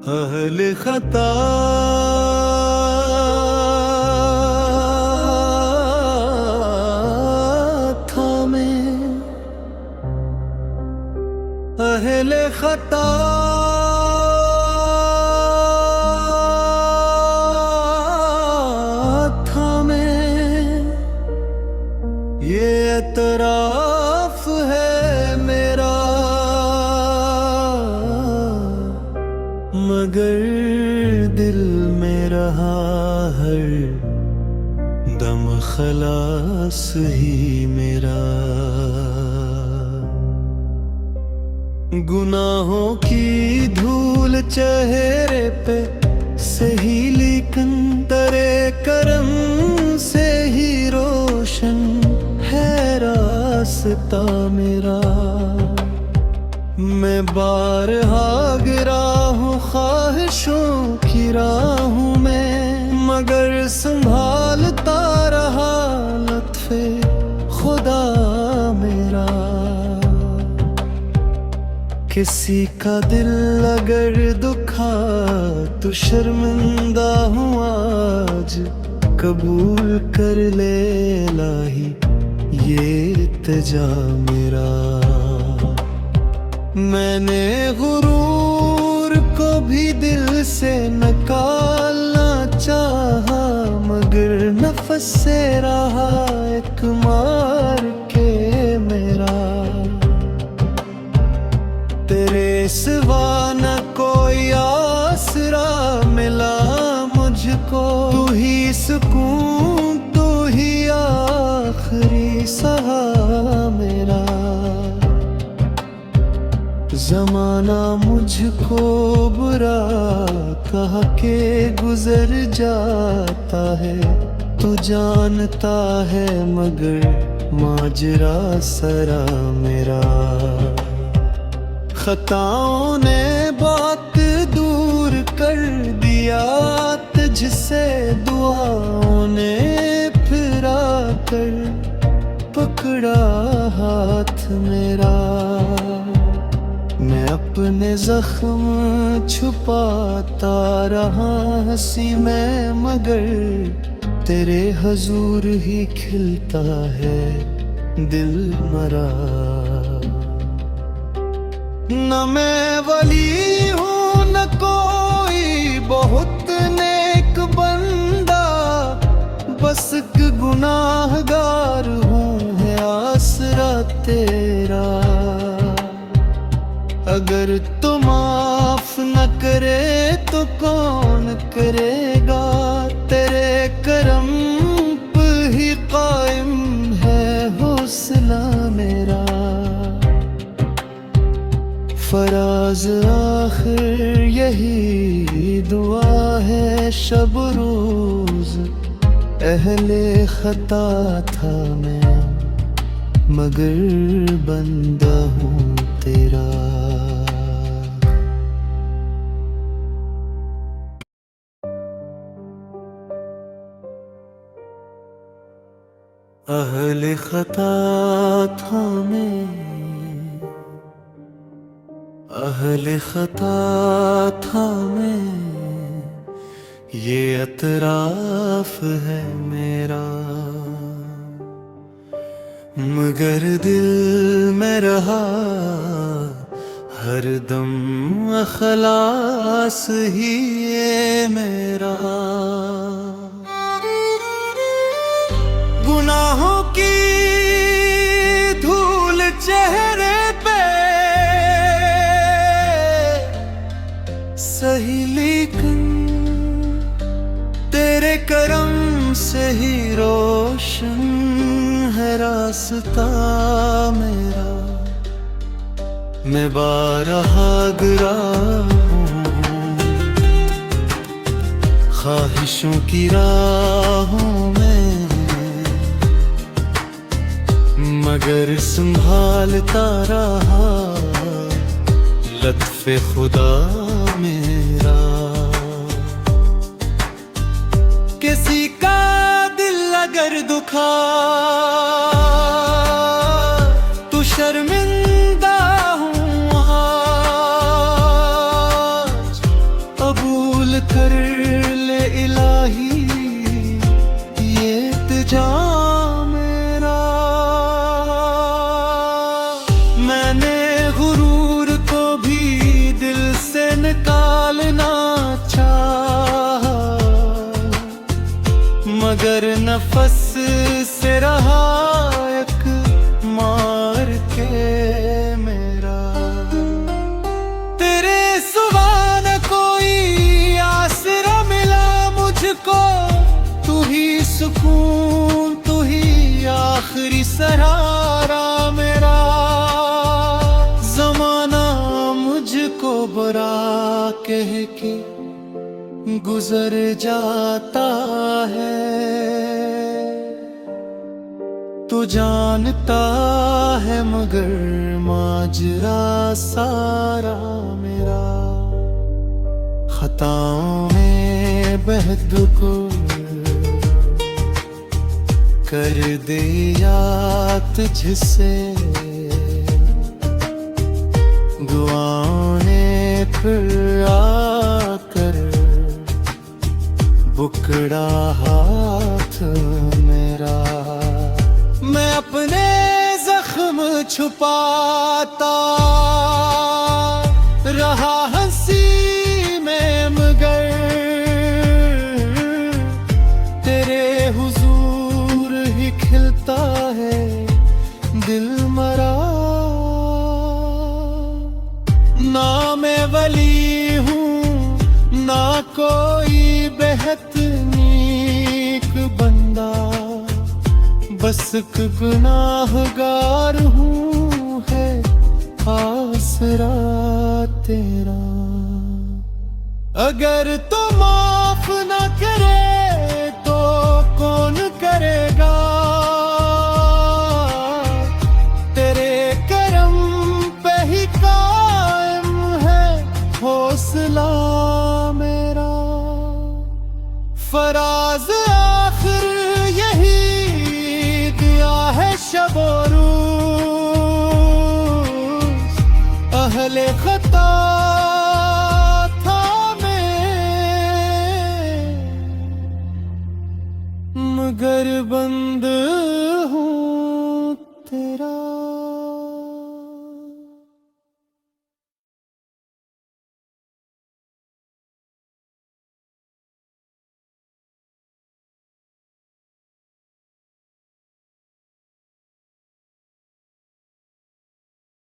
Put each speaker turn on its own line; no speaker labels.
अहले खता था मैं, अहले खता था मैं। ये एतराफ है मेरा, मगर दिल में रहा हर दम खलास ही मेरा। गुनाहों की धूल चेहरे पे सही, लेकिन तेरे करम से ही रोशन है रास्ता मेरा। मैं बारहा गिरा हूँ ख्वाहिशों की राहों में, मगर संभालता रहा लत्फ़े खुदा मेरा। किसी का दिल अगर दुखा तो शर्मिंदा हूँ आज, कबूल कर ले इलाही ये इल्तिजा मेरा। मैंने गुरूर को भी दिल से निकालना चाहा, मगर नफ़्स से रहा एक मार के मेरा। तेरे सिवा न कोई आसरा मिला मुझको, तू ही सुकून, तू ही आखिरी सहारा मेरा। ज़माना मुझको बुरा कह के गुजर जाता है, तू जानता है मगर माजरा सरा मेरा। खताओं ने बहुत दूर कर दिया तुझसे, दुआओं ने फिरा कर पकड़ा हाथ मेरा। मैं अपने जख्म छुपाता रहा हंसी में, मगर तेरे हजूर ही खिलता है दिल मरा। न मैं वली हूँ न कोई बहुत नेक बंदा, बस एक गुनाहगार हूँ है आसरा तेरा। अगर तू माफ न करे तो कौन करेगा, तेरे करम पे ही कायम है हौसला मेरा। फराज आखिर यही दुआ है शब रोज, अहले खता था मैं मगर बंदा हूँ तेरा। अहले खता था मैं, अहले खता था मैं। ये एतराफ है मेरा, मगर दिल में रहा हर दम अखलास ही ये मेरा। गुनाहों की धूल चेहरे पे सही, लेकिन तेरे करम से ही रोशन है रास्ता मेरा। मैं बारहा गिरा हूँ ख्वाहिशों की राहों में, मगर संभालता रहा लत्फ़े खुदा मेरा। किसी का दिल अगर दुखा तो शर्मिंदा हूँ आज, मैंने गुरूर को भी दिल से निकालना चाहा, मगर नफस से रहा एक मार के मेरा। तेरे सिवा न कोई आसरा मिला मुझको, तू ही सुकून, तू ही आखिरी सहारा मेरा। जमाना मुझको बुरा कह के गुजर जाता है, तू जानता है मगर माजरा सारा मेरा। खताओं में बेहद को कर दे याद तुझसे, दुआओं ने फिर आकर बुकड़ा हाथ मेरा। मैं अपने जख्म छुपाता रहा हंसी में, मगर तेरे हुजूर ही खिलता है दिल मरा। ना मैं वली हूँ ना कोई बेहद नीक बंदा, बस एक गुनाहगार हूँ है आसरा तेरा। अगर तो माफ न करे तो कौन करेगा, तेरे करम पे ही कायम है हौसला मेरा। फराज आखिर यही दिया है शब और रोज, अहले खता था मैं, मगर बंद